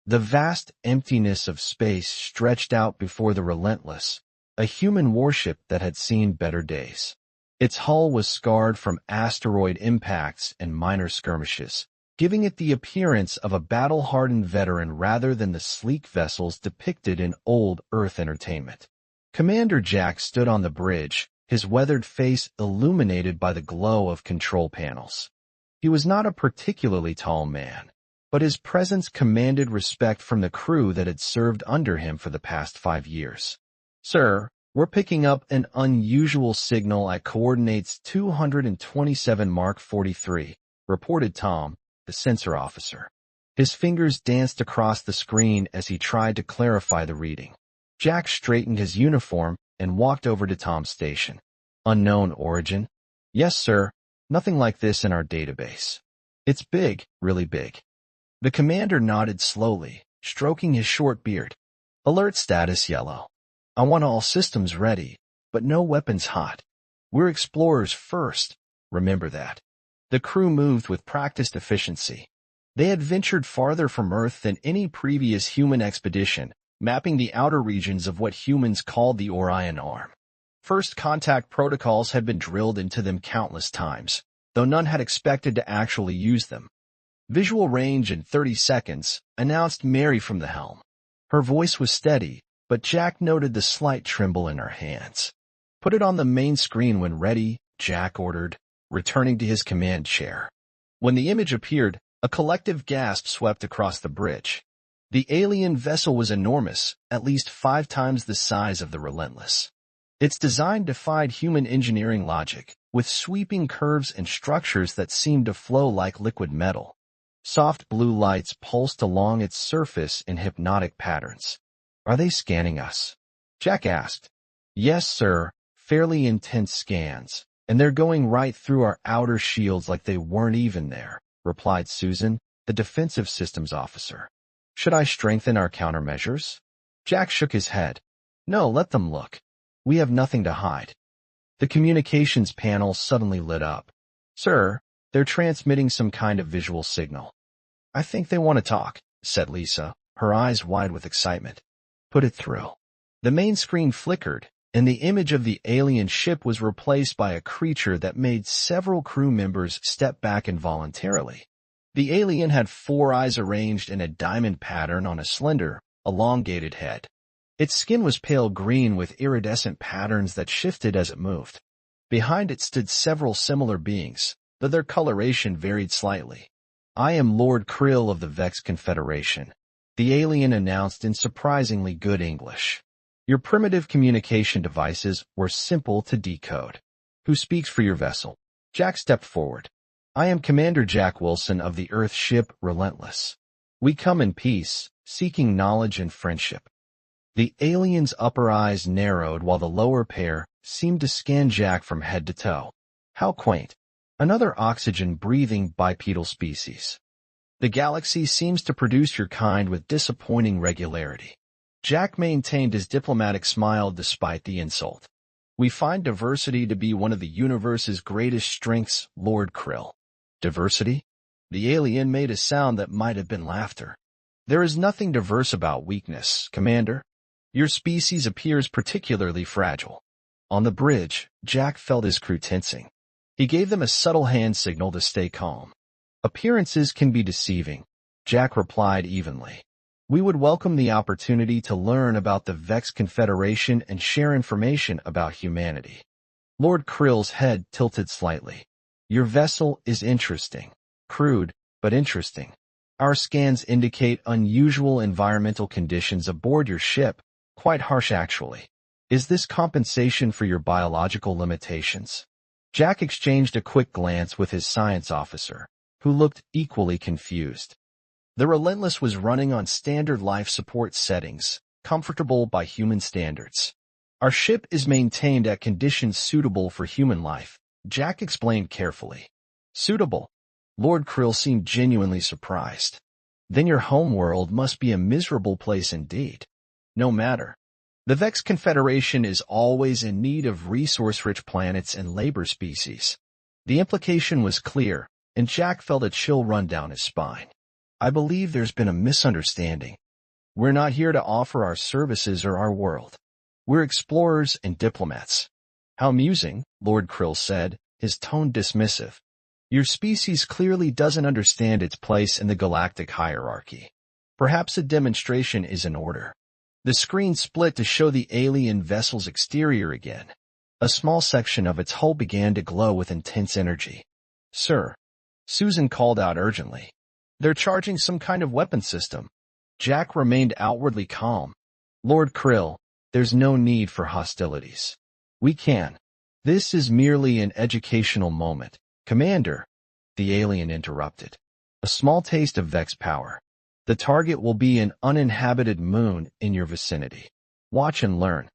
The vast emptiness of space stretched out before the Relentless, a human warship that had seen better days. Its hull was scarred from asteroid impacts and minor skirmishes, giving it the appearance of a battle-hardened veteran rather than the sleek vessels depicted in old Earth entertainment. Commander Jack stood on the bridge, his weathered face illuminated by the glow of control panels. He was not a particularly tall man, but his presence commanded respect from the crew that had served under him for the past 5 years. "Sir, we're picking up an unusual signal at coordinates 227 Mark 43, reported Tom, the sensor officer. His fingers danced across the screen as he tried to clarify the reading. Jack straightened his uniform and walked over to Tom's station. "Unknown origin?" "Yes, sir. Nothing like this in our database." "It's big, really big." The commander nodded slowly, stroking his short beard. "Alert status yellow. I want all systems ready, but no weapons hot. We're explorers first, remember that." The crew moved with practiced efficiency. They had ventured farther from Earth than any previous human expedition, mapping the outer regions of what humans called the Orion Arm. First contact protocols had been drilled into them countless times, though none had expected to actually use them. "Visual range in 30 seconds, announced Mary from the helm. Her voice was steady, but Jack noted the slight tremble in her hands. "Put it on the main screen when ready," Jack ordered, returning to his command chair. When the image appeared, a collective gasp swept across the bridge. The alien vessel was enormous, at least 5 times the size of the Relentless. Its design defied human engineering logic, with sweeping curves and structures that seemed to flow like liquid metal. Soft blue lights pulsed along its surface in hypnotic patterns. "Are they scanning us?" Jack asked. "Yes, sir, fairly intense scans, and they're going right through our outer shields like they weren't even there," replied Susan, the defensive systems officer. "Should I strengthen our countermeasures?" Jack shook his head. "No, let them look. We have nothing to hide." The communications panel suddenly lit up. "Sir, they're transmitting some kind of visual signal." "I think they want to talk," said Lisa, her eyes wide with excitement. "Put it through." The main screen flickered, and the image of the alien ship was replaced by a creature that made several crew members step back involuntarily. The alien had 4 eyes arranged in a diamond pattern on a slender, elongated head. Its skin was pale green with iridescent patterns that shifted as it moved. Behind it stood several similar beings, though their coloration varied slightly. "I am Lord Krill of the Vex Confederation," the alien announced in surprisingly good English. "Your primitive communication devices were simple to decode." "Who speaks for your vessel?" Jack stepped forward. "I am Commander Jack Wilson of the Earth ship Relentless. We come in peace, seeking knowledge and friendship." The alien's upper eyes narrowed while the lower pair seemed to scan Jack from head to toe. How quaint. Another oxygen-breathing bipedal species. "The galaxy seems to produce your kind with disappointing regularity." Jack maintained his diplomatic smile despite the insult. "We find diversity to be one of the universe's greatest strengths, Lord Krill." "Diversity?" The alien made a sound that might have been laughter. "There is nothing diverse about weakness, Commander. Your species appears particularly fragile." On the bridge, Jack felt his crew tensing. He gave them a subtle hand signal to stay calm. "Appearances can be deceiving," Jack replied evenly. "We would welcome the opportunity to learn about the Vex Confederation and share information about humanity." Lord Krill's head tilted slightly. "Your vessel is interesting. Crude, but interesting. Our scans indicate unusual environmental conditions aboard your ship, quite harsh actually. Is this compensation for your biological limitations?" Jack exchanged a quick glance with his science officer, who looked equally confused. The Relentless was running on standard life support settings, comfortable by human standards. "Our ship is maintained at conditions suitable for human life," Jack explained carefully. "Suitable?" Lord Krill seemed genuinely surprised. "Then your homeworld must be a miserable place indeed." "No matter. The Vex Confederation is always in need of resource-rich planets and labor species." The implication was clear, and Jack felt a chill run down his spine. I believe there's been a misunderstanding. We're not here to offer our services or our world. We're explorers and diplomats. How amusing, Lord Krill said, his tone dismissive. Your species clearly doesn't understand its place in the galactic hierarchy. Perhaps a demonstration is in order. The screen split to show the alien vessel's exterior again. A small section of its hull began to glow with intense energy. Sir, Susan called out urgently. They're charging some kind of weapon system. Jack remained outwardly calm. Lord Krill, there's no need for hostilities. We can. This is merely an educational moment. Commander, the alien interrupted. A small taste of Vex power. The target will be an uninhabited moon in your vicinity. Watch and learn.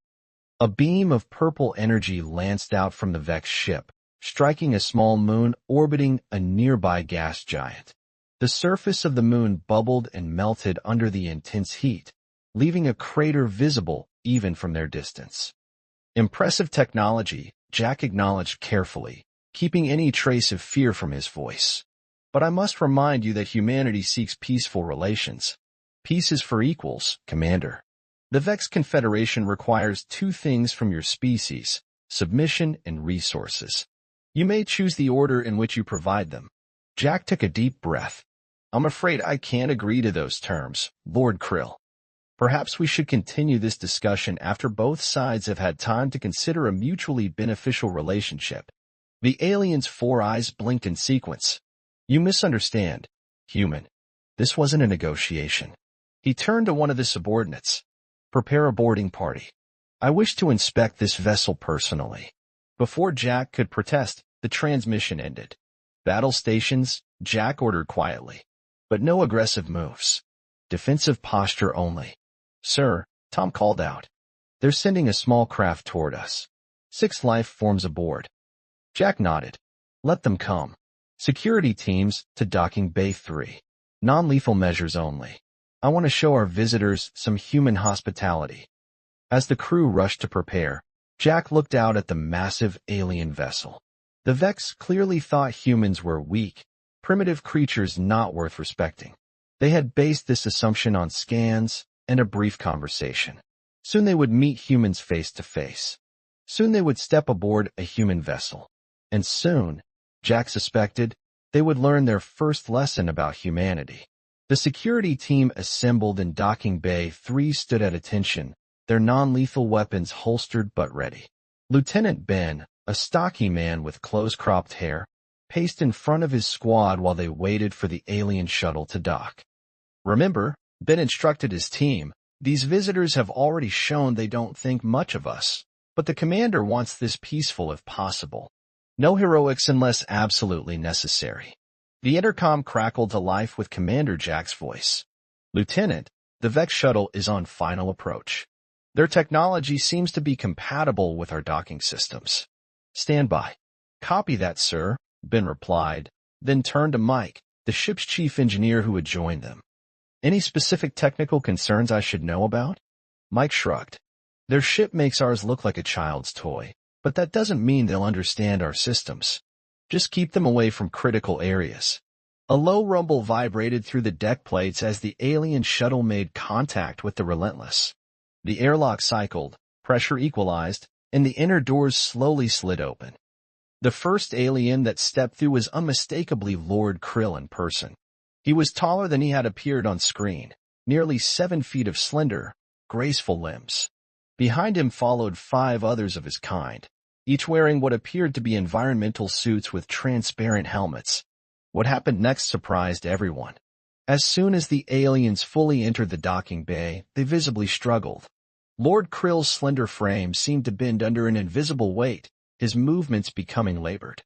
A beam of purple energy lanced out from the Vex ship, striking a small moon orbiting a nearby gas giant. The surface of the moon bubbled and melted under the intense heat, leaving a crater visible even from their distance. Impressive technology, Jack acknowledged carefully, keeping any trace of fear from his voice. But I must remind you that humanity seeks peaceful relations. Peace is for equals, Commander. The Vex Confederation requires two things from your species, submission and resources. You may choose the order in which you provide them. Jack took a deep breath. I'm afraid I can't agree to those terms, Lord Krill. Perhaps we should continue this discussion after both sides have had time to consider a mutually beneficial relationship. The alien's four eyes blinked in sequence. You misunderstand, human. This wasn't a negotiation. He turned to one of the subordinates. Prepare a boarding party. I wish to inspect this vessel personally. Before Jack could protest, the transmission ended. Battle stations, Jack ordered quietly. But no aggressive moves. Defensive posture only. Sir, Tom called out. They're sending a small craft toward us. 6 life forms aboard. Jack nodded. Let them come. Security teams to docking bay 3. Non-lethal measures only. I want to show our visitors some human hospitality. As the crew rushed to prepare, Jack looked out at the massive alien vessel. The Vex clearly thought humans were weak, primitive creatures not worth respecting. They had based this assumption on scans and a brief conversation. Soon they would meet humans face to face. Soon they would step aboard a human vessel. And soon, Jack suspected, they would learn their first lesson about humanity. The security team assembled in docking bay 3 stood at attention, their non-lethal weapons holstered but ready. Lieutenant Ben, a stocky man with close-cropped hair, paced in front of his squad while they waited for the alien shuttle to dock. Remember, Ben instructed his team, these visitors have already shown they don't think much of us, but the commander wants this peaceful if possible. No heroics unless absolutely necessary. The intercom crackled to life with Commander Jack's voice. Lieutenant, the Vex shuttle is on final approach. Their technology seems to be compatible with our docking systems. Stand by. Copy that, sir, Ben replied, then turned to Mike, the ship's chief engineer who had joined them. Any specific technical concerns I should know about? Mike shrugged. Their ship makes ours look like a child's toy, but that doesn't mean they'll understand our systems. Just keep them away from critical areas. A low rumble vibrated through the deck plates as the alien shuttle made contact with the Relentless. The airlock cycled, pressure equalized, and the inner doors slowly slid open. The first alien that stepped through was unmistakably Lord Krill in person. He was taller than he had appeared on screen, nearly 7 feet of slender, graceful limbs. Behind him followed 5 others of his kind, each wearing what appeared to be environmental suits with transparent helmets. What happened next surprised everyone. As soon as the aliens fully entered the docking bay, they visibly struggled. Lord Krill's slender frame seemed to bend under an invisible weight, his movements becoming labored.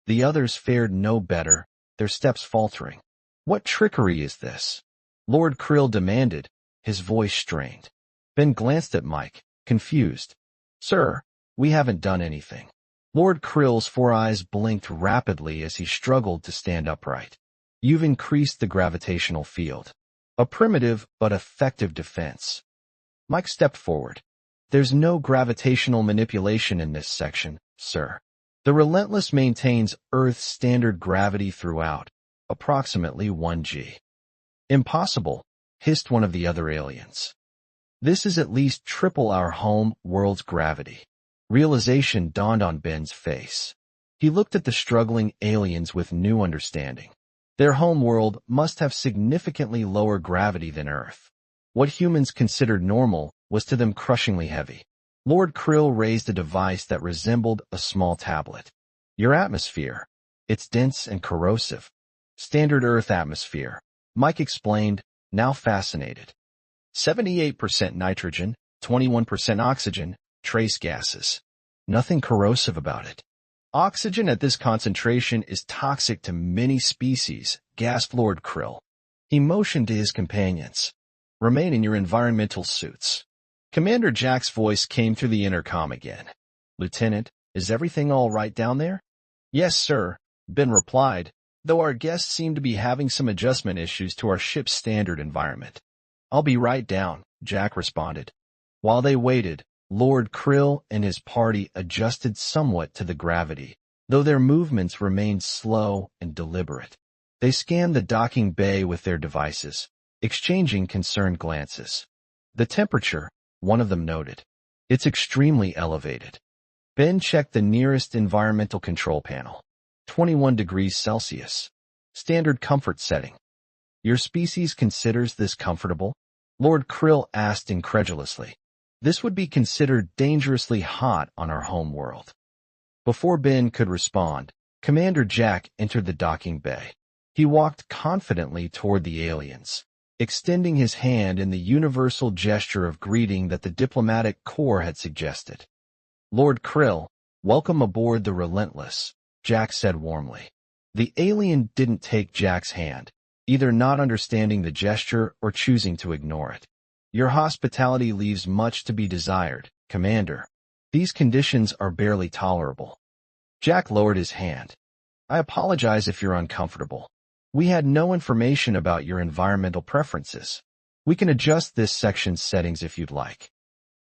The others fared no better, their steps faltering. What trickery is this? Lord Krill demanded, his voice strained. Ben glanced at Mike, confused. Sir, we haven't done anything. Lord Krill's 4 eyes blinked rapidly as he struggled to stand upright. You've increased the gravitational field. A primitive but effective defense. Mike stepped forward. There's no gravitational manipulation in this section, sir. The Relentless maintains Earth's standard gravity throughout, approximately 1 g. Impossible, hissed one of the other aliens. This is at least triple our home world's gravity. Realization dawned on Ben's face. He looked at the struggling aliens with new understanding. Their home world must have significantly lower gravity than Earth. What humans considered normal was to them crushingly heavy. Lord Krill raised a device that resembled a small tablet. Your atmosphere. It's dense and corrosive. Standard Earth atmosphere, Mike explained, now fascinated. 78% nitrogen, 21% oxygen, trace gases. Nothing corrosive about it. Oxygen at this concentration is toxic to many species, gasped Lord Krill. He motioned to his companions. Remain in your environmental suits. Commander Jack's voice came through the intercom again. Lieutenant, is everything all right down there? Yes, sir, Ben replied, though our guests seem to be having some adjustment issues to our ship's standard environment. I'll be right down, Jack responded. While they waited, Lord Krill and his party adjusted somewhat to the gravity, though their movements remained slow and deliberate. They scanned the docking bay with their devices, exchanging concerned glances. The temperature, one of them noted. It's extremely elevated. Ben checked the nearest environmental control panel. 21 degrees Celsius. Standard comfort setting. Your species considers this comfortable? Lord Krill asked incredulously. This would be considered dangerously hot on our home world. Before Ben could respond, Commander Jack entered the docking bay. He walked confidently toward the aliens, extending his hand in the universal gesture of greeting that the diplomatic corps had suggested. Lord Krill, welcome aboard the Relentless, Jack said warmly. The alien didn't take Jack's hand, either not understanding the gesture or choosing to ignore it. Your hospitality leaves much to be desired, Commander. These conditions are barely tolerable. Jack lowered his hand. I apologize if you're uncomfortable. We had no information about your environmental preferences. We can adjust this section's settings if you'd like.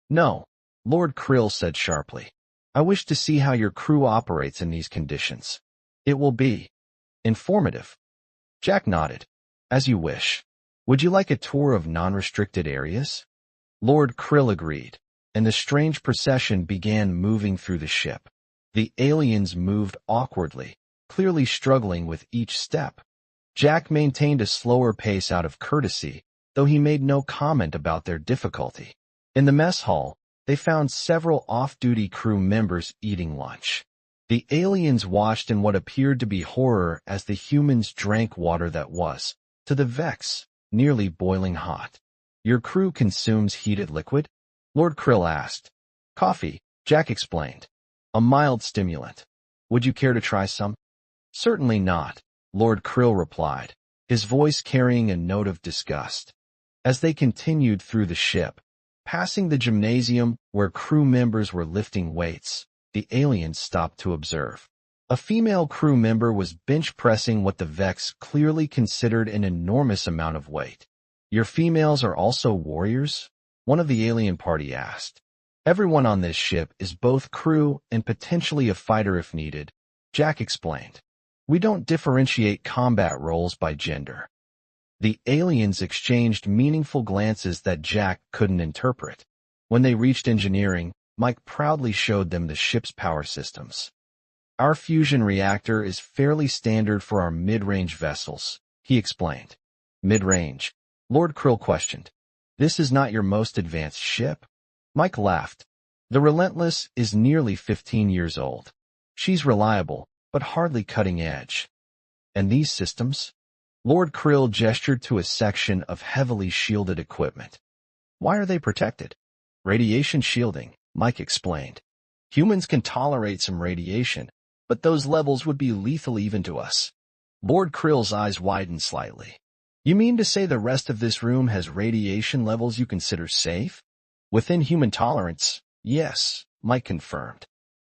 No, Lord Krill said sharply. I wish to see how your crew operates in these conditions. It will be informative. Jack nodded. As you wish. Would you like a tour of non-restricted areas? Lord Krill agreed, and the strange procession began moving through the ship. The aliens moved awkwardly, clearly struggling with each step. Jack maintained a slower pace out of courtesy, though he made no comment about their difficulty. In the mess hall, they found several off-duty crew members eating lunch. The aliens watched in what appeared to be horror as the humans drank water that was, to the Vex, nearly boiling hot. Your crew consumes heated liquid? Lord Krill asked. Coffee, Jack explained. A mild stimulant. Would you care to try some? Certainly not, Lord Krill replied, his voice carrying a note of disgust. As they continued through the ship, passing the gymnasium where crew members were lifting weights, the aliens stopped to observe. A female crew member was bench pressing what the Vex clearly considered an enormous amount of weight. Your females are also warriors? One of the alien party asked. Everyone on this ship is both crew and potentially a fighter if needed, Jack explained. We don't differentiate combat roles by gender. The aliens exchanged meaningful glances that Jack couldn't interpret. When they reached engineering, Mike proudly showed them the ship's power systems. Our fusion reactor is fairly standard for our mid-range vessels, he explained. Mid-range? Lord Krill questioned. This is not your most advanced ship? Mike laughed. The Relentless is nearly 15 years old. She's reliable, but hardly cutting edge. And these systems? Lord Krill gestured to a section of heavily shielded equipment. Why are they protected? Radiation shielding, Mike explained. Humans can tolerate some radiation, but those levels would be lethal even to us. Lord Krill's eyes widened slightly. You mean to say the rest of this room has radiation levels you consider safe? Within human tolerance, yes, Mike confirmed.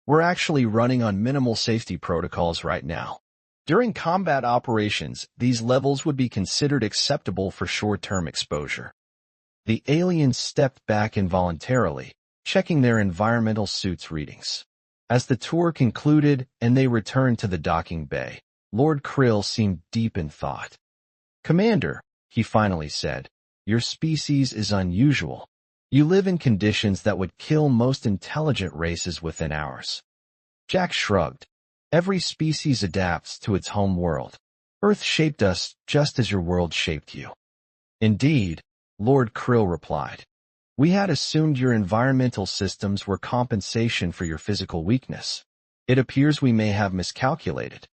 We're actually running on minimal safety protocols right now. During combat operations, these levels would be considered acceptable for short-term exposure. The aliens stepped back involuntarily, checking their environmental suits readings. As the tour concluded and they returned to the docking bay, Lord Krill seemed deep in thought. Commander, he finally said. Your species is unusual. You live in conditions that would kill most intelligent races within ours. Jack shrugged. Every species adapts to its home world. Earth shaped us just as your world shaped you. Indeed, Lord Krill replied. We had assumed your environmental systems were compensation for your physical weakness. It appears we may have miscalculated.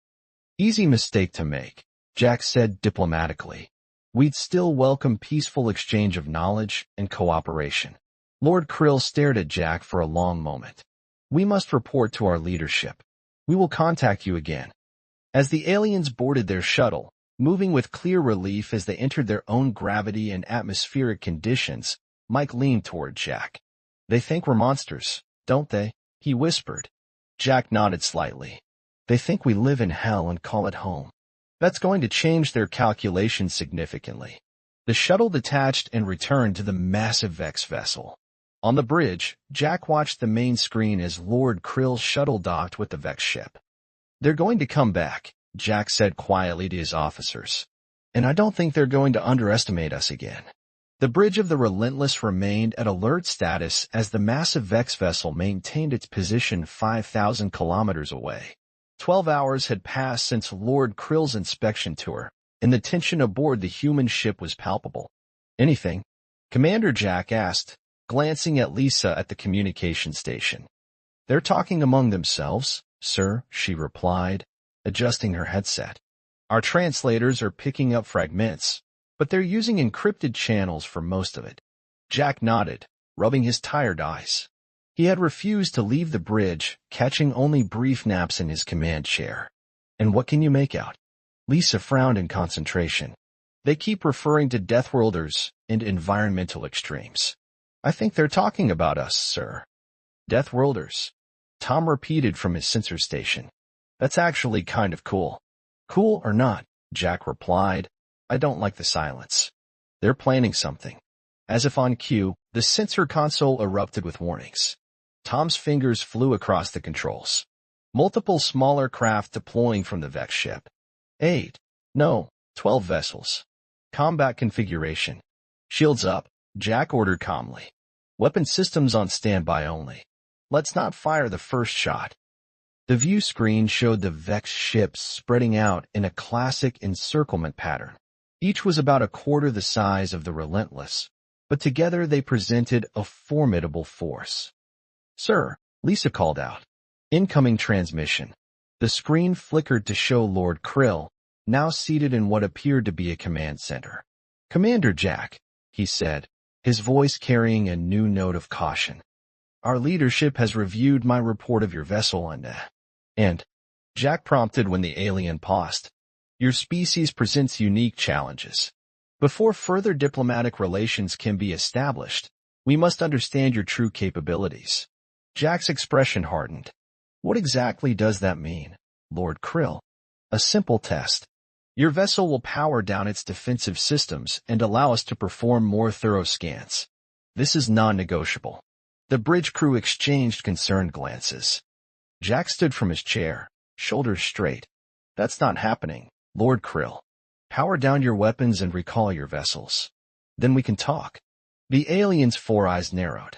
Easy mistake to make, Jack said diplomatically. We'd still welcome peaceful exchange of knowledge and cooperation. Lord Krill stared at Jack for a long moment. We must report to our leadership. We will contact you again. As the aliens boarded their shuttle, moving with clear relief as they entered their own gravity and atmospheric conditions, Mike leaned toward Jack. They think we're monsters, don't they? He whispered. Jack nodded slightly. They think we live in hell and call it home. That's going to change their calculations significantly. The shuttle detached and returned to the massive Vex vessel. On the bridge, Jack watched the main screen as Lord Krill's shuttle docked with the Vex ship. They're going to come back, Jack said quietly to his officers. And I don't think they're going to underestimate us again. The bridge of the Relentless remained at alert status as the massive Vex vessel maintained its position 5,000 kilometers away. 12 hours had passed since Lord Krill's inspection tour, and the tension aboard the human ship was palpable. Anything? Commander Jack asked, glancing at Lisa at the communication station. They're talking among themselves, sir, she replied, adjusting her headset. Our translators are picking up fragments, but they're using encrypted channels for most of it. Jack nodded, rubbing his tired eyes. He had refused to leave the bridge, catching only brief naps in his command chair. And what can you make out? Lisa frowned in concentration. They keep referring to Deathworlders and environmental extremes. I think they're talking about us, sir. Deathworlders. Tom repeated from his sensor station. That's actually kind of cool. Cool or not, Jack replied. I don't like the silence. They're planning something. As if on cue, the sensor console erupted with warnings. Tom's fingers flew across the controls. Multiple smaller craft deploying from the Vex ship. 12 vessels. Combat configuration. Shields up, Jack ordered calmly. Weapon systems on standby only. Let's not fire the first shot. The view screen showed the Vex ships spreading out in a classic encirclement pattern. Each was about a quarter the size of the Relentless, but together they presented a formidable force. Sir, Lisa called out. Incoming transmission. The screen flickered to show Lord Krill, now seated in what appeared to be a command center. Commander Jack, he said, his voice carrying a new note of caution. Our leadership has reviewed my report of your vessel and Jack prompted when the alien paused. Your species presents unique challenges. Before further diplomatic relations can be established, we must understand your true capabilities. Jack's expression hardened. What exactly does that mean, Lord Krill? A simple test. Your vessel will power down its defensive systems and allow us to perform more thorough scans. This is non-negotiable. The bridge crew exchanged concerned glances. Jack stood from his chair, shoulders straight. That's not happening, Lord Krill. Power down your weapons and recall your vessels. Then we can talk. The alien's four eyes narrowed.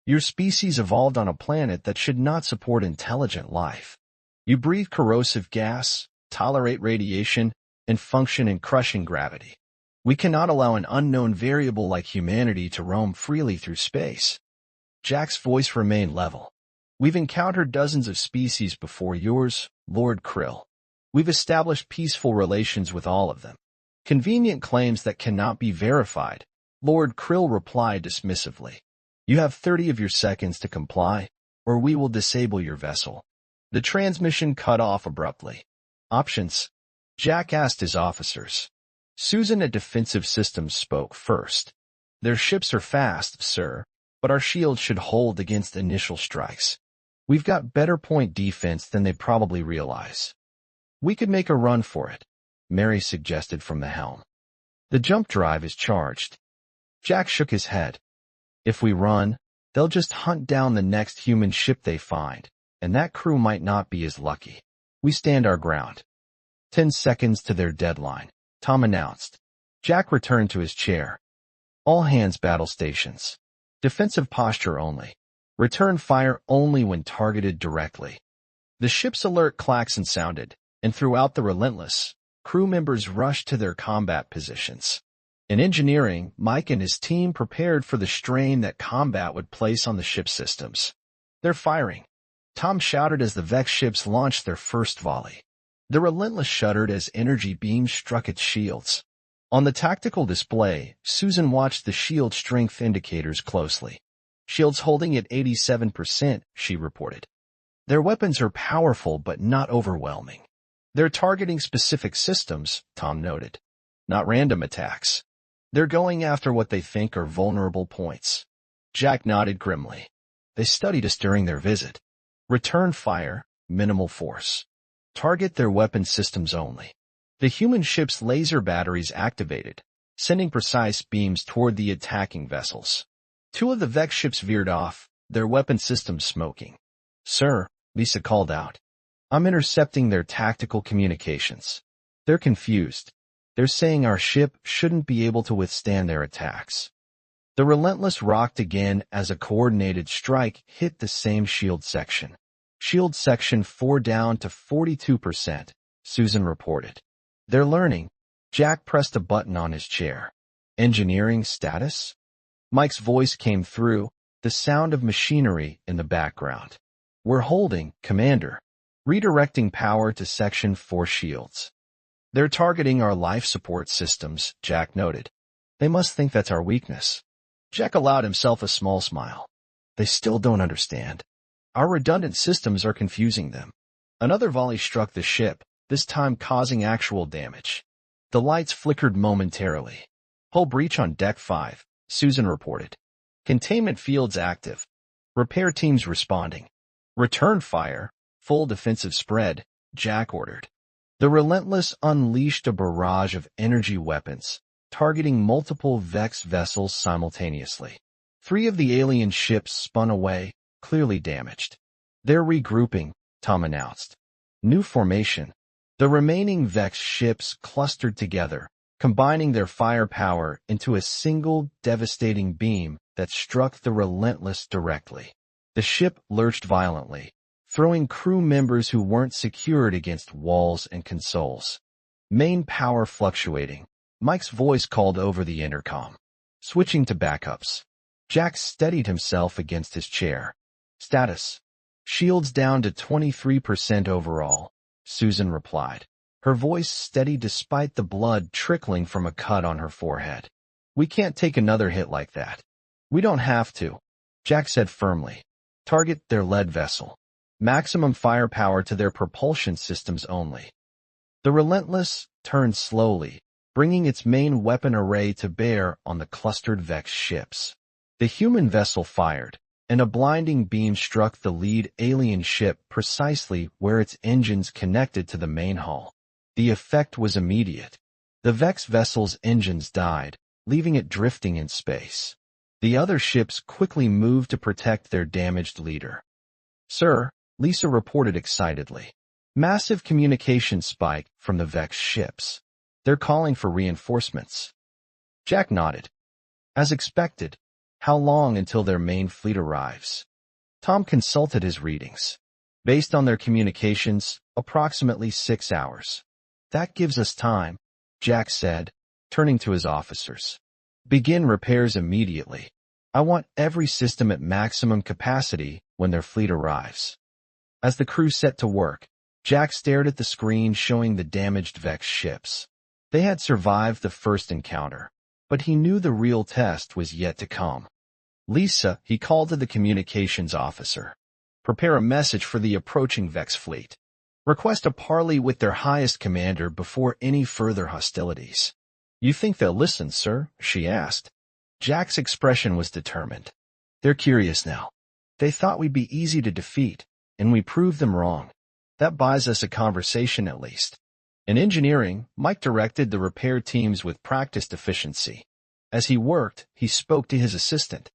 Your species evolved on a planet that should not support intelligent life. You breathe corrosive gas, tolerate radiation, and function in crushing gravity. We cannot allow an unknown variable like humanity to roam freely through space. Jack's voice remained level. We've encountered dozens of species before yours, Lord Krill. We've established peaceful relations with all of them. Convenient claims that cannot be verified, Lord Krill replied dismissively. You have 30 of your seconds to comply, or we will disable your vessel. The transmission cut off abruptly. Options? Jack asked his officers. Susan at Defensive Systems spoke first. Their ships are fast, sir, but our shields should hold against initial strikes. We've got better point defense than they probably realize. We could make a run for it, Mary suggested from the helm. The jump drive is charged. Jack shook his head. If we run, they'll just hunt down the next human ship they find, and that crew might not be as lucky. We stand our ground. 10 seconds to their deadline, Tom announced. Jack returned to his chair. All hands battle stations. Defensive posture only. Return fire only when targeted directly. The ship's alert klaxon sounded, and throughout the Relentless, crew members rushed to their combat positions. In engineering, Mike and his team prepared for the strain that combat would place on the ship's systems. They're firing. Tom shouted as the Vex ships launched their first volley. The Relentless shuddered as energy beams struck its shields. On the tactical display, Susan watched the shield strength indicators closely. Shields holding at 87%, she reported. Their weapons are powerful but not overwhelming. They're targeting specific systems, Tom noted. Not random attacks. They're going after what they think are vulnerable points. Jack nodded grimly. They studied us during their visit. Return fire, minimal force. Target their weapon systems only. The human ship's laser batteries activated, sending precise beams toward the attacking vessels. Two of the Vex ships veered off, their weapon systems smoking. Sir, Lisa called out. I'm intercepting their tactical communications. They're confused. They're saying our ship shouldn't be able to withstand their attacks. The Relentless rocked again as a coordinated strike hit the same shield section. Shield section 4 down to 42%, Susan reported. They're learning. Jack pressed a button on his chair. Engineering status? Mike's voice came through, the sound of machinery in the background. We're holding, Commander. Redirecting power to Section 4 shields. They're targeting our life support systems, Jack noted. They must think that's our weakness. Jack allowed himself a small smile. They still don't understand. Our redundant systems are confusing them. Another volley struck the ship, this time causing actual damage. The lights flickered momentarily. Hull breach on Deck 5, Susan reported. Containment fields active. Repair teams responding. Return fire, full defensive spread, Jack ordered. The Relentless unleashed a barrage of energy weapons, targeting multiple Vex vessels simultaneously. 3 of the alien ships spun away, clearly damaged. They're regrouping, Tom announced. New formation. The remaining Vex ships clustered together, combining their firepower into a single devastating beam that struck the Relentless directly. The ship lurched violently, throwing crew members who weren't secured against walls and consoles. Main power fluctuating. Mike's voice called over the intercom. Switching to backups. Jack steadied himself against his chair. Status. Shields down to 23% overall, Susan replied. Her voice steady despite the blood trickling from a cut on her forehead. We can't take another hit like that. We don't have to, Jack said firmly. Target their lead vessel. Maximum firepower to their propulsion systems only. The Relentless turned slowly, bringing its main weapon array to bear on the clustered Vex ships. The human vessel fired, and a blinding beam struck the lead alien ship precisely where its engines connected to the main hull. The effect was immediate. The Vex vessel's engines died, leaving it drifting in space. The other ships quickly moved to protect their damaged leader. Sir, Lisa reported excitedly. Massive communication spike from the Vex ships. They're calling for reinforcements. Jack nodded. As expected. How long until their main fleet arrives? Tom consulted his readings. Based on their communications, approximately 6 hours. That gives us time, Jack said, turning to his officers. Begin repairs immediately. I want every system at maximum capacity when their fleet arrives. As the crew set to work, Jack stared at the screen showing the damaged Vex ships. They had survived the first encounter, but he knew the real test was yet to come. Lisa, he called to the communications officer. Prepare a message for the approaching Vex fleet. Request a parley with their highest commander before any further hostilities. You think they'll listen, sir? She asked. Jack's expression was determined. They're curious now. They thought we'd be easy to defeat, and we proved them wrong. That buys us a conversation at least. In engineering, Mike directed the repair teams with practiced efficiency. As he worked, he spoke to his assistant.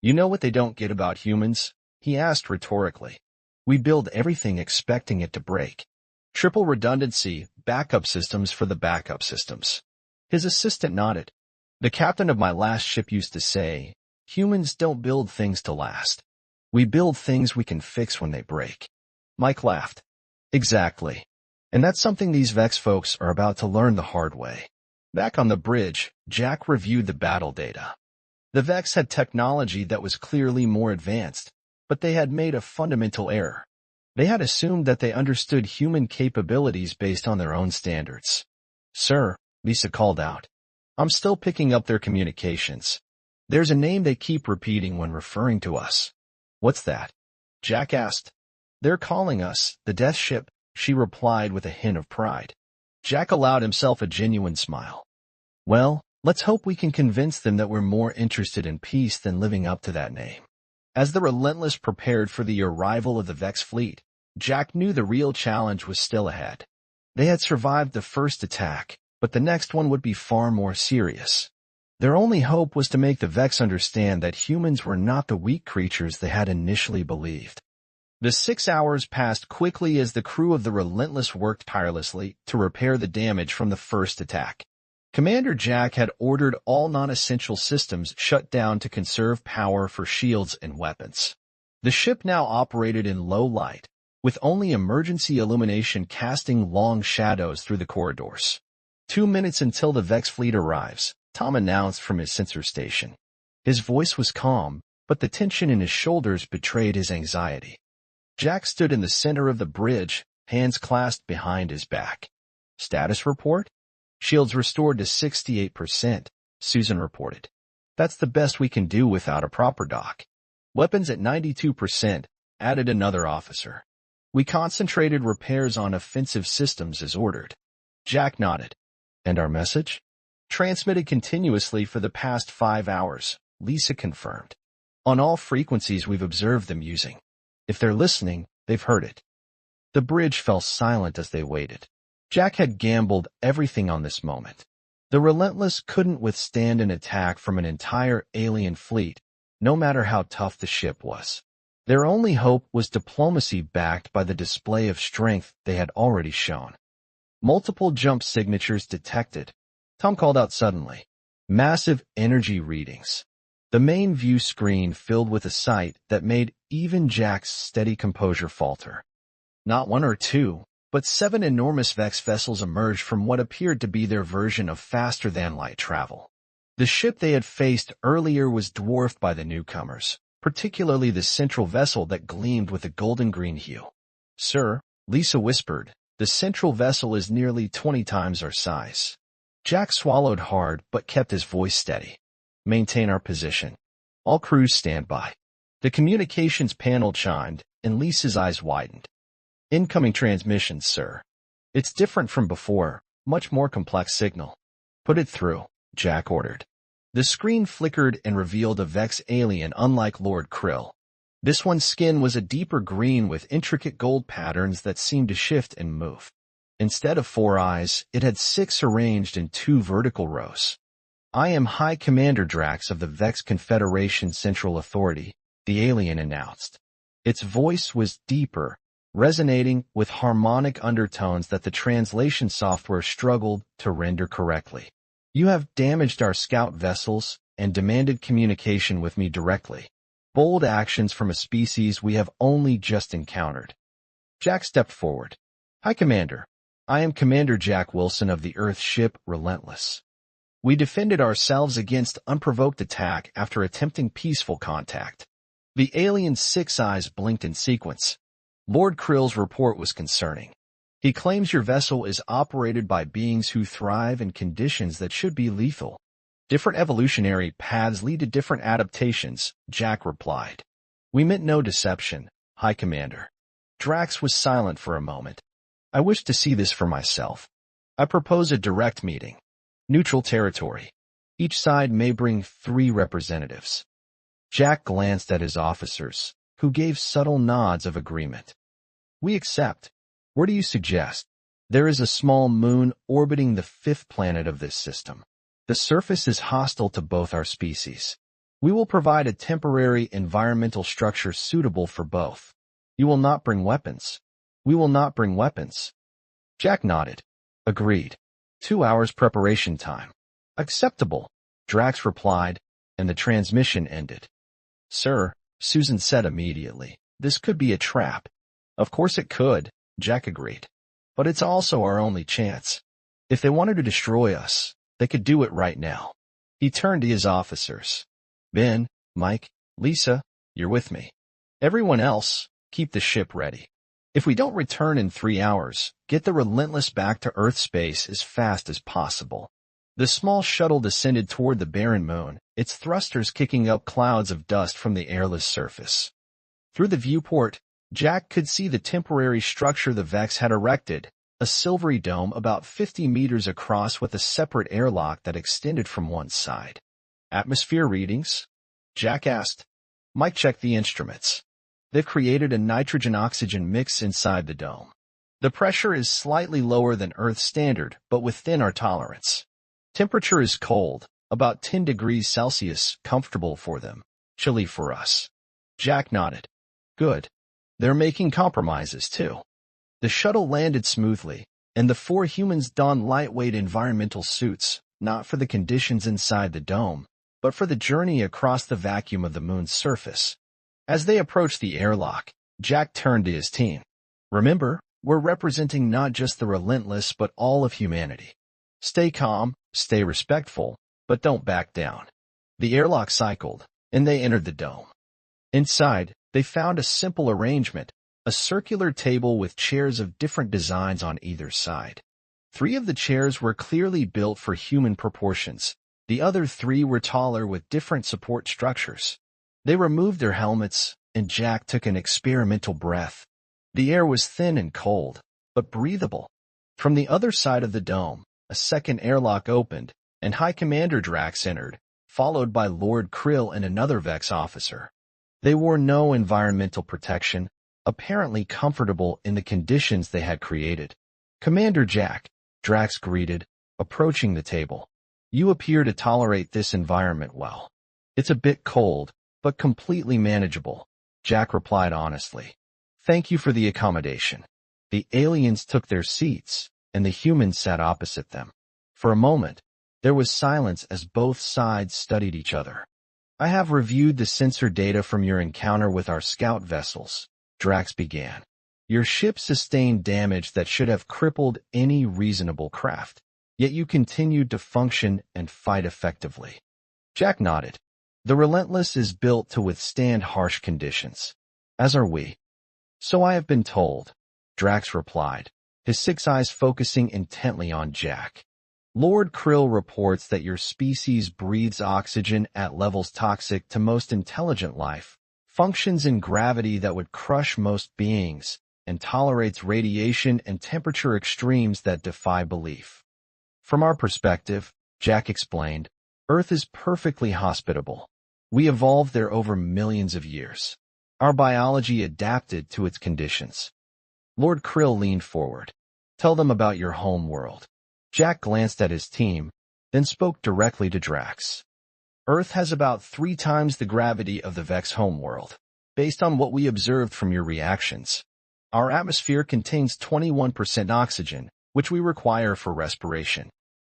You know what they don't get about humans? He asked rhetorically. We build everything expecting it to break. Triple redundancy, backup systems for the backup systems. His assistant nodded. The captain of my last ship used to say, "Humans don't build things to last. We build things we can fix when they break." Mike laughed. Exactly. And that's something these Vex folks are about to learn the hard way. Back on the bridge, Jack reviewed the battle data. The Vex had technology that was clearly more advanced, but they had made a fundamental error. They had assumed that they understood human capabilities based on their own standards. "Sir," Lisa called out, "I'm still picking up their communications. There's a name they keep repeating when referring to us." "What's that?" Jack asked. "They're calling us the Death Ship," she replied with a hint of pride. Jack allowed himself a genuine smile. "Well, let's hope we can convince them that we're more interested in peace than living up to that name." As the Relentless prepared for the arrival of the Vex fleet, Jack knew the real challenge was still ahead. They had survived the first attack, but the next one would be far more serious. Their only hope was to make the Vex understand that humans were not the weak creatures they had initially believed. The 6 hours passed quickly as the crew of the Relentless worked tirelessly to repair the damage from the first attack. Commander Jack had ordered all non-essential systems shut down to conserve power for shields and weapons. The ship now operated in low light, with only emergency illumination casting long shadows through the corridors. 2 minutes until the Vex fleet arrives, Tom announced from his sensor station. His voice was calm, but the tension in his shoulders betrayed his anxiety. Jack stood in the center of the bridge, hands clasped behind his back. "Status report?" "Shields restored to 68%, Susan reported. "That's the best we can do without a proper dock." "Weapons at 92%, added another officer. "We concentrated repairs on offensive systems as ordered." Jack nodded. "And our message?" "Transmitted continuously for the past 5 hours, Lisa confirmed. "On all frequencies we've observed them using. If they're listening, they've heard it." The bridge fell silent as they waited. Jack had gambled everything on this moment. The Relentless couldn't withstand an attack from an entire alien fleet, no matter how tough the ship was. Their only hope was diplomacy backed by the display of strength they had already shown. Multiple jump signatures detected. Tom called out suddenly. Massive energy readings. The main view screen filled with a sight that made even Jack's steady composure falter. Not one or two, but 7 enormous Vex vessels emerged from what appeared to be their version of faster-than-light travel. The ship they had faced earlier was dwarfed by the newcomers, particularly the central vessel that gleamed with a golden-green hue. "Sir," Lisa whispered, "the central vessel is nearly 20 times our size." Jack swallowed hard but kept his voice steady. "Maintain our position. All crews stand by." The communications panel chimed, and Lisa's eyes widened. "Incoming transmissions, sir." "It's different from before, much more complex signal." "Put it through," Jack ordered. The screen flickered and revealed a Vex alien unlike Lord Krill. This one's skin was a deeper green with intricate gold patterns that seemed to shift and move. Instead of 4 eyes, it had 6 arranged in 2 vertical rows. "I am High Commander Drax of the Vex Confederation Central Authority," the alien announced. Its voice was deeper, resonating with harmonic undertones that the translation software struggled to render correctly. "You have damaged our scout vessels and demanded communication with me directly. Bold actions from a species we have only just encountered." Jack stepped forward. "Hi, Commander. I am Commander Jack Wilson of the Earth ship Relentless. We defended ourselves against unprovoked attack after attempting peaceful contact." The alien's 6 eyes blinked in sequence. Lord Krill's report was concerning. "He claims your vessel is operated by beings who thrive in conditions that should be lethal. Different evolutionary paths lead to different adaptations," Jack replied. "We meant no deception, High Commander." Drax was silent for a moment. "I wish to see this for myself. I propose a direct meeting. Neutral territory. Each side may bring 3 representatives." Jack glanced at his officers, who gave subtle nods of agreement. "We accept. Where do you suggest?" "There is a small moon orbiting the 5th planet of this system. The surface is hostile to both our species. We will provide a temporary environmental structure suitable for both. You will not bring weapons." "We will not bring weapons." Jack nodded. "Agreed. 2 hours preparation time. Acceptable, Drax replied, and the transmission ended. Sir, Susan said immediately, this could be a trap. Of course it could, Jack agreed. But it's also our only chance. If they wanted to destroy us, they could do it right now. He turned to his officers. Ben, Mike, Lisa, you're with me. Everyone else, keep the ship ready. If we don't return in 3 hours, get the Relentless back to Earth space as fast as possible. The small shuttle descended toward the barren moon, its thrusters kicking up clouds of dust from the airless surface. Through the viewport, Jack could see the temporary structure the Vex had erected, a silvery dome about 50 meters across with a separate airlock that extended from one side. Atmosphere readings? Jack asked. Mike checked the instruments. They've created a nitrogen-oxygen mix inside the dome. The pressure is slightly lower than Earth's standard, but within our tolerance. Temperature is cold, about 10 degrees Celsius, comfortable for them, chilly for us. Jack nodded. Good. They're making compromises, too. The shuttle landed smoothly, and the 4 humans donned lightweight environmental suits, not for the conditions inside the dome, but for the journey across the vacuum of the moon's surface. As they approached the airlock, Jack turned to his team. Remember, we're representing not just the Relentless but all of humanity. Stay calm, stay respectful, but don't back down. The airlock cycled, and they entered the dome. Inside, they found a simple arrangement, a circular table with chairs of different designs on either side. 3 of the chairs were clearly built for human proportions. The other 3 were taller with different support structures. They removed their helmets, and Jack took an experimental breath. The air was thin and cold, but breathable. From the other side of the dome, a second airlock opened, and High Commander Drax entered, followed by Lord Krill and another Vex officer. They wore no environmental protection, apparently comfortable in the conditions they had created. Commander Jack, Drax greeted, approaching the table. You appear to tolerate this environment well. It's a bit cold, but completely manageable, Jack replied honestly. Thank you for the accommodation. The aliens took their seats, and the humans sat opposite them. For a moment, there was silence as both sides studied each other. I have reviewed the sensor data from your encounter with our scout vessels, Drax began. Your ship sustained damage that should have crippled any reasonable craft, yet you continued to function and fight effectively. Jack nodded. The Relentless is built to withstand harsh conditions, as are we. So I have been told, Drax replied, his 6 eyes focusing intently on Jack. Lord Krill reports that your species breathes oxygen at levels toxic to most intelligent life, functions in gravity that would crush most beings, and tolerates radiation and temperature extremes that defy belief. From our perspective, Jack explained, Earth is perfectly hospitable. We evolved there over millions of years. Our biology adapted to its conditions. Lord Krill leaned forward. Tell them about your home world. Jack glanced at his team, then spoke directly to Drax. Earth has about 3 times the gravity of the Vex homeworld, based on what we observed from your reactions. Our atmosphere contains 21% oxygen, which we require for respiration.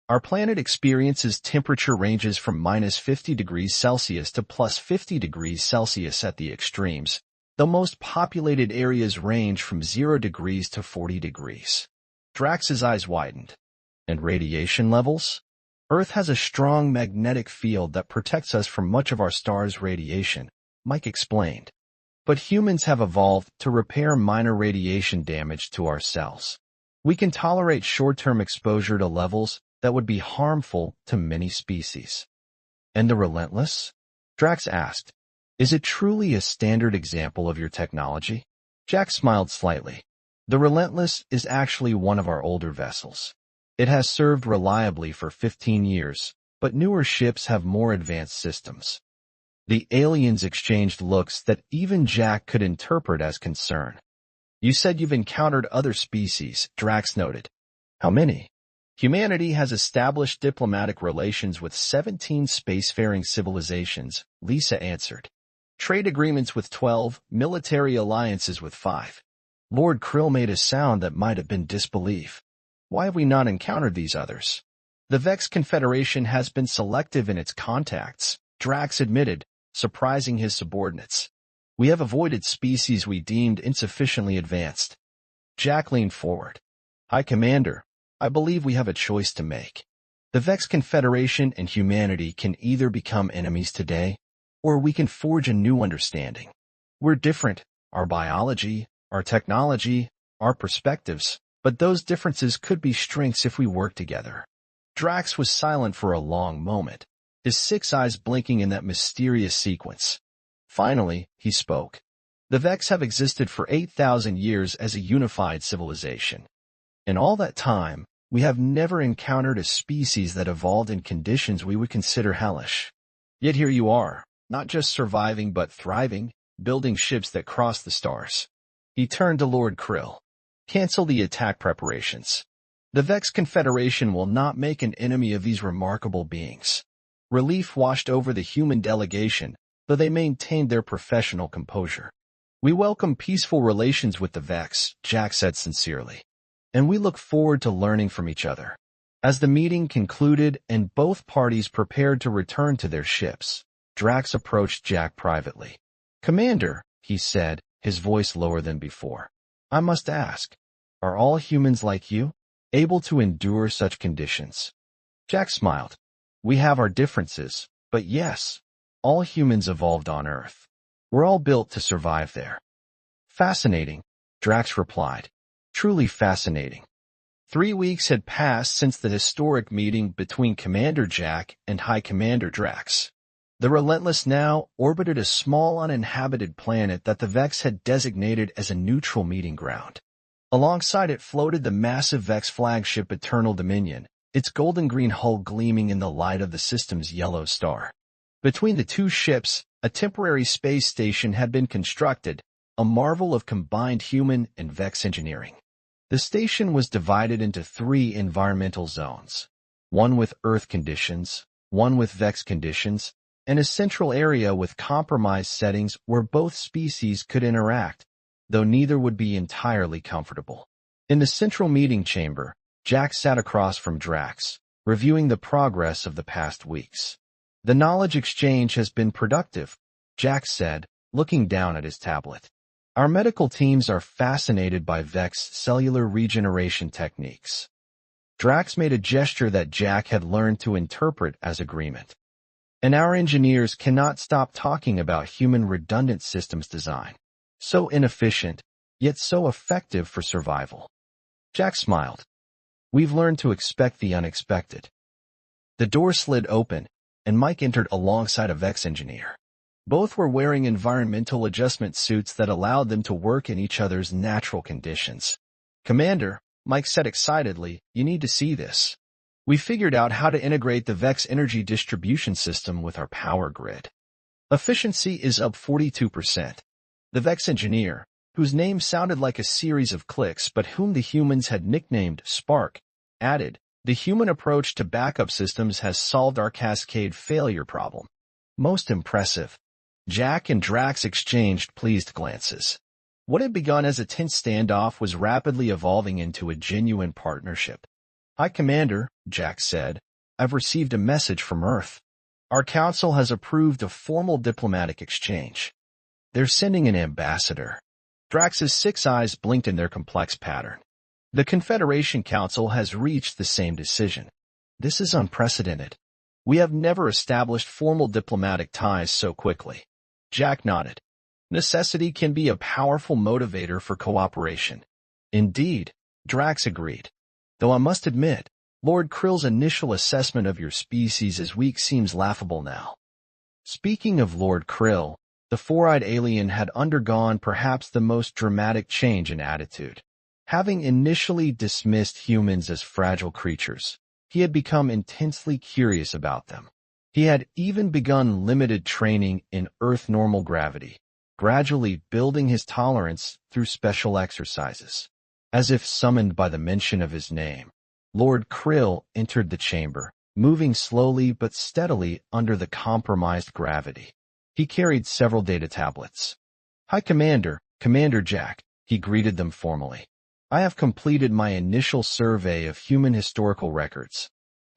Our planet experiences temperature ranges from -50 degrees Celsius to +50 degrees Celsius at the extremes. The most populated areas range from 0 degrees to 40 degrees. Drax's eyes widened. And radiation levels? Earth has a strong magnetic field that protects us from much of our star's radiation, Mike explained. But humans have evolved to repair minor radiation damage to our cells. We can tolerate short-term exposure to levels that would be harmful to many species. And the Relentless? Drax asked. Is it truly a standard example of your technology? Jack smiled slightly. The Relentless is actually one of our older vessels. It has served reliably for 15 years, but newer ships have more advanced systems. The aliens exchanged looks that even Jack could interpret as concern. You said you've encountered other species, Drax noted. How many? Humanity has established diplomatic relations with 17 spacefaring civilizations, Lisa answered. Trade agreements with 12, military alliances with 5. Lord Krill made a sound that might have been disbelief. Why have we not encountered these others? The Vex Confederation has been selective in its contacts, Drax admitted, surprising his subordinates. We have avoided species we deemed insufficiently advanced. Jack leaned forward. High Commander, I believe we have a choice to make. The Vex Confederation and humanity can either become enemies today, or we can forge a new understanding. We're different, our biology, our technology, our perspectives, but those differences could be strengths if we work together. Drax was silent for a long moment, his 6 eyes blinking in that mysterious sequence. Finally, he spoke. The Vex have existed for 8,000 years as a unified civilization. In all that time, we have never encountered a species that evolved in conditions we would consider hellish. Yet here you are, not just surviving but thriving, building ships that cross the stars. He turned to Lord Krill. Cancel the attack preparations. The Vex Confederation will not make an enemy of these remarkable beings. Relief washed over the human delegation, though they maintained their professional composure. We welcome peaceful relations with the Vex, Jack said sincerely. And we look forward to learning from each other. As the meeting concluded and both parties prepared to return to their ships, Drax approached Jack privately. Commander, he said, his voice lower than before. I must ask, are all humans like you, able to endure such conditions? Jack smiled. We have our differences, but yes, all humans evolved on Earth. We're all built to survive there. Fascinating, Drax replied. Truly fascinating. 3 weeks had passed since the historic meeting between Commander Jack and High Commander Drax. The Relentless now orbited a small uninhabited planet that the Vex had designated as a neutral meeting ground. Alongside it floated the massive Vex flagship Eternal Dominion, its golden-green hull gleaming in the light of the system's yellow star. Between the two ships, a temporary space station had been constructed, a marvel of combined human and Vex engineering. The station was divided into 3 environmental zones, one with Earth conditions, one with Vex conditions, and a central area with compromised settings where both species could interact, though neither would be entirely comfortable. In the central meeting chamber, Jack sat across from Drax, reviewing the progress of the past weeks. The knowledge exchange has been productive, Jack said, looking down at his tablet. Our medical teams are fascinated by Vex cellular regeneration techniques. Drax made a gesture that Jack had learned to interpret as agreement. And our engineers cannot stop talking about human redundant systems design. So inefficient, yet so effective for survival. Jack smiled. We've learned to expect the unexpected. The door slid open, and Mike entered alongside a Vex engineer. Both were wearing environmental adjustment suits that allowed them to work in each other's natural conditions. Commander, Mike said excitedly, you need to see this. We figured out how to integrate the Vex energy distribution system with our power grid. Efficiency is up 42%. The Vex engineer, whose name sounded like a series of clicks but whom the humans had nicknamed Spark, added, the human approach to backup systems has solved our cascade failure problem. Most impressive. Jack and Drax exchanged pleased glances. What had begun as a tense standoff was rapidly evolving into a genuine partnership. High Commander, Jack said, I've received a message from Earth. Our council has approved a formal diplomatic exchange. They're sending an ambassador. Drax's 6 eyes blinked in their complex pattern. The Confederation Council has reached the same decision. This is unprecedented. We have never established formal diplomatic ties so quickly. Jack nodded. Necessity can be a powerful motivator for cooperation. Indeed, Drax agreed. Though I must admit, Lord Krill's initial assessment of your species as weak seems laughable now. Speaking of Lord Krill, the 4-eyed alien had undergone perhaps the most dramatic change in attitude. Having initially dismissed humans as fragile creatures, he had become intensely curious about them. He had even begun limited training in Earth normal gravity, gradually building his tolerance through special exercises. As if summoned by the mention of his name, Lord Krill entered the chamber, moving slowly but steadily under the compromised gravity. He carried several data tablets. High Commander, Commander Jack, he greeted them formally. I have completed my initial survey of human historical records.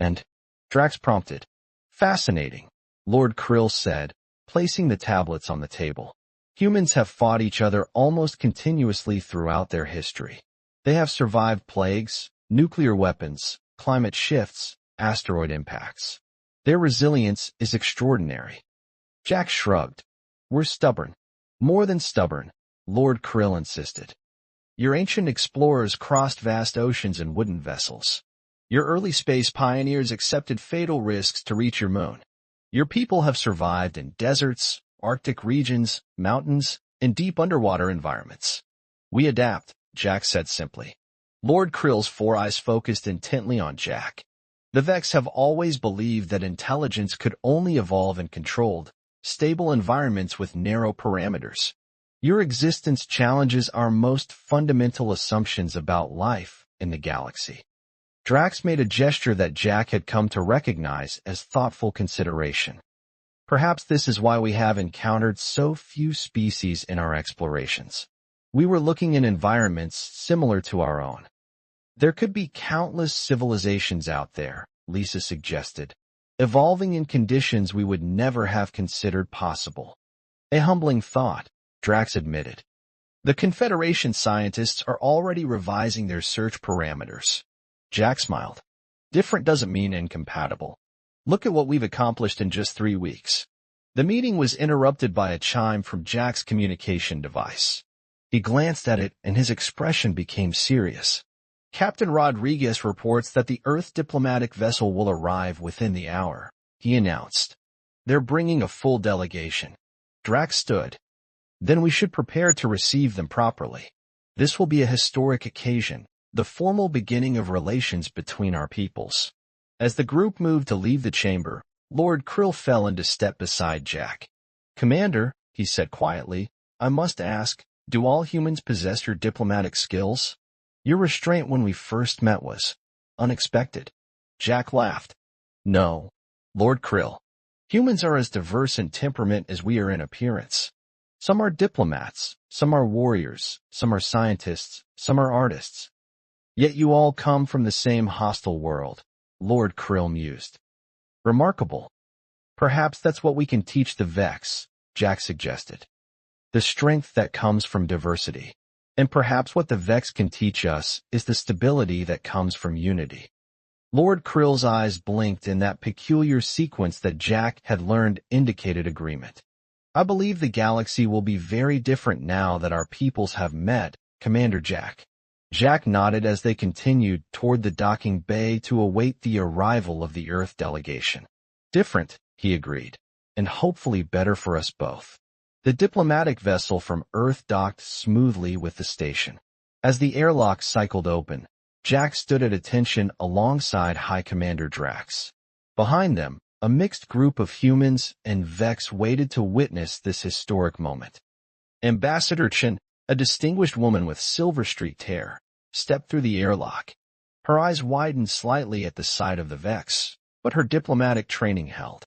And Drax prompted. Fascinating, Lord Krill said, placing the tablets on the table. Humans have fought each other almost continuously throughout their history. They have survived plagues, nuclear weapons, climate shifts, asteroid impacts. Their resilience is extraordinary. Jack shrugged. We're stubborn. More than stubborn, Lord Krill insisted. Your ancient explorers crossed vast oceans in wooden vessels. Your early space pioneers accepted fatal risks to reach your moon. Your people have survived in deserts, Arctic regions, mountains, and deep underwater environments. We adapt, Jack said simply. Lord Krill's four eyes focused intently on Jack. The Vex have always believed that intelligence could only evolve in controlled, stable environments with narrow parameters. Your existence challenges our most fundamental assumptions about life in the galaxy. Drax made a gesture that Jack had come to recognize as thoughtful consideration. Perhaps this is why we have encountered so few species in our explorations. We were looking in environments similar to our own. There could be countless civilizations out there, Lisa suggested, evolving in conditions we would never have considered possible. A humbling thought, Drax admitted. The Confederation scientists are already revising their search parameters. Jack smiled. Different doesn't mean incompatible. Look at what we've accomplished in just 3 weeks. The meeting was interrupted by a chime from Jack's communication device. He glanced at it and his expression became serious. Captain Rodriguez reports that the Earth diplomatic vessel will arrive within the hour, he announced. They're bringing a full delegation. Drax stood. Then we should prepare to receive them properly. This will be a historic occasion, the formal beginning of relations between our peoples. As the group moved to leave the chamber, Lord Krill fell into step beside Jack. Commander, he said quietly, I must ask, do all humans possess your diplomatic skills? Your restraint when we first met was unexpected. Jack laughed. No, Lord Krill. Humans are as diverse in temperament as we are in appearance. Some are diplomats, some are warriors, some are scientists, some are artists. Yet you all come from the same hostile world, Lord Krill mused. Remarkable. Perhaps that's what we can teach the Vex, Jack suggested. The strength that comes from diversity. And perhaps what the Vex can teach us is the stability that comes from unity. Lord Krill's eyes blinked in that peculiar sequence that Jack had learned indicated agreement. I believe the galaxy will be very different now that our peoples have met, Commander Jack. Jack nodded as they continued toward the docking bay to await the arrival of the Earth delegation. Different, he agreed, and hopefully better for us both. The diplomatic vessel from Earth docked smoothly with the station. As the airlock cycled open, Jack stood at attention alongside High Commander Drax. Behind them, a mixed group of humans and Vex waited to witness this historic moment. Ambassador Chen, a distinguished woman with silver-streaked hair, stepped through the airlock. Her eyes widened slightly at the sight of the Vex, but her diplomatic training held.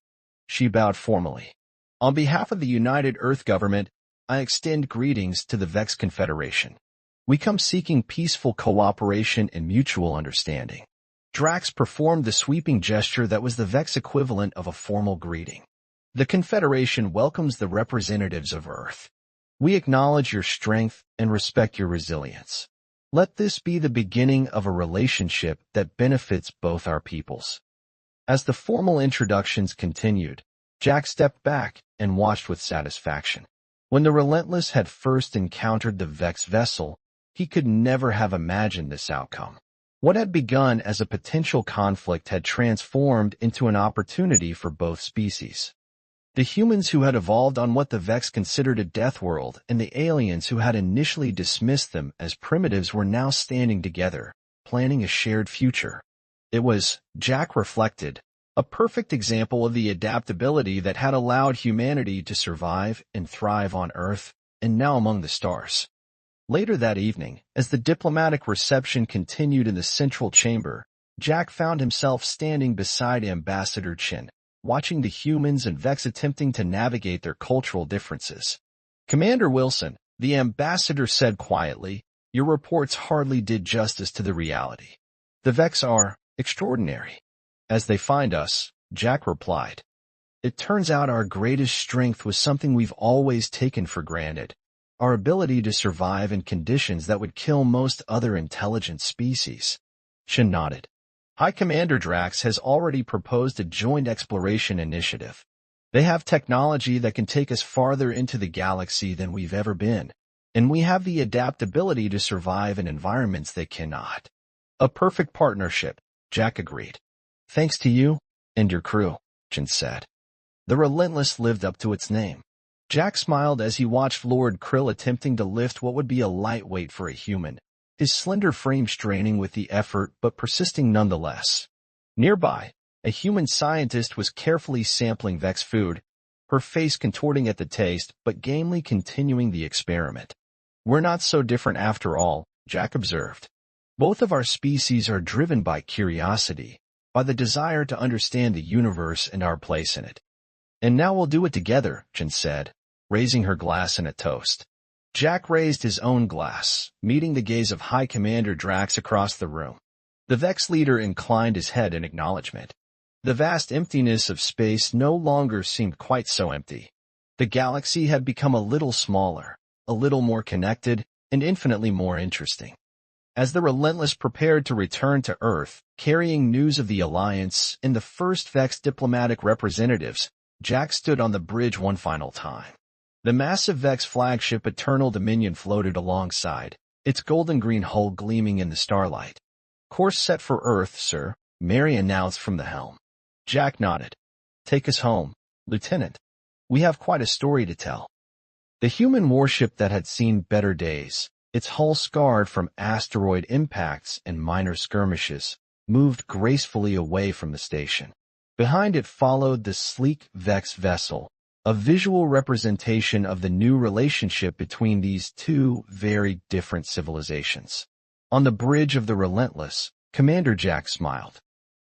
She bowed formally. On behalf of the United Earth Government, I extend greetings to the Vex Confederation. We come seeking peaceful cooperation and mutual understanding. Drax performed the sweeping gesture that was the Vex equivalent of a formal greeting. The Confederation welcomes the representatives of Earth. We acknowledge your strength and respect your resilience. Let this be the beginning of a relationship that benefits both our peoples. As the formal introductions continued, Jack stepped back and watched with satisfaction. When the Relentless had first encountered the Vex vessel, he could never have imagined this outcome. What had begun as a potential conflict had transformed into an opportunity for both species. The humans who had evolved on what the Vex considered a death world and the aliens who had initially dismissed them as primitives were now standing together, planning a shared future. It was, Jack reflected, a perfect example of the adaptability that had allowed humanity to survive and thrive on Earth and now among the stars. Later that evening, as the diplomatic reception continued in the central chamber, Jack found himself standing beside Ambassador Chen, watching the humans and Vex attempting to navigate their cultural differences. Commander Wilson, the ambassador said quietly, your reports hardly did justice to the reality. The Vex are extraordinary. As they find us, Jack replied. It turns out our greatest strength was something we've always taken for granted. Our ability to survive in conditions that would kill most other intelligent species. Shin nodded. High Commander Drax has already proposed a joint exploration initiative. They have technology that can take us farther into the galaxy than we've ever been, and we have the adaptability to survive in environments they cannot. A perfect partnership, Jack agreed. Thanks to you and your crew, Shin said. The Relentless lived up to its name. Jack smiled as he watched Lord Krill attempting to lift what would be a lightweight for a human, his slender frame straining with the effort but persisting nonetheless. Nearby, a human scientist was carefully sampling Vex food, her face contorting at the taste but gamely continuing the experiment. We're not so different after all, Jack observed. Both of our species are driven by curiosity, by the desire to understand the universe and our place in it. And now we'll do it together, Shin said, raising her glass in a toast. Jack raised his own glass, meeting the gaze of High Commander Drax across the room. The Vex leader inclined his head in acknowledgement. The vast emptiness of space no longer seemed quite so empty. The galaxy had become a little smaller, a little more connected, and infinitely more interesting. As the Relentless prepared to return to Earth, carrying news of the Alliance and the first Vex diplomatic representatives, Jack stood on the bridge one final time. The massive Vex flagship Eternal Dominion floated alongside, its golden-green hull gleaming in the starlight. Course set for Earth, sir, Mary announced from the helm. Jack nodded. Take us home, Lieutenant. We have quite a story to tell. The human warship that had seen better days, its hull scarred from asteroid impacts and minor skirmishes, moved gracefully away from the station. Behind it followed the sleek Vex vessel, a visual representation of the new relationship between these two very different civilizations. On the bridge of the Relentless, Commander Jack smiled.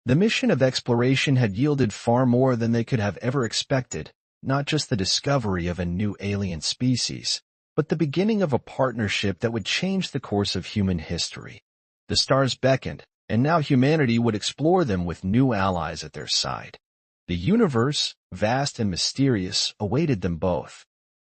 The mission of exploration had yielded far more than they could have ever expected, not just the discovery of a new alien species, but the beginning of a partnership that would change the course of human history. The stars beckoned, and now humanity would explore them with new allies at their side. The universe, vast and mysterious, awaited them both.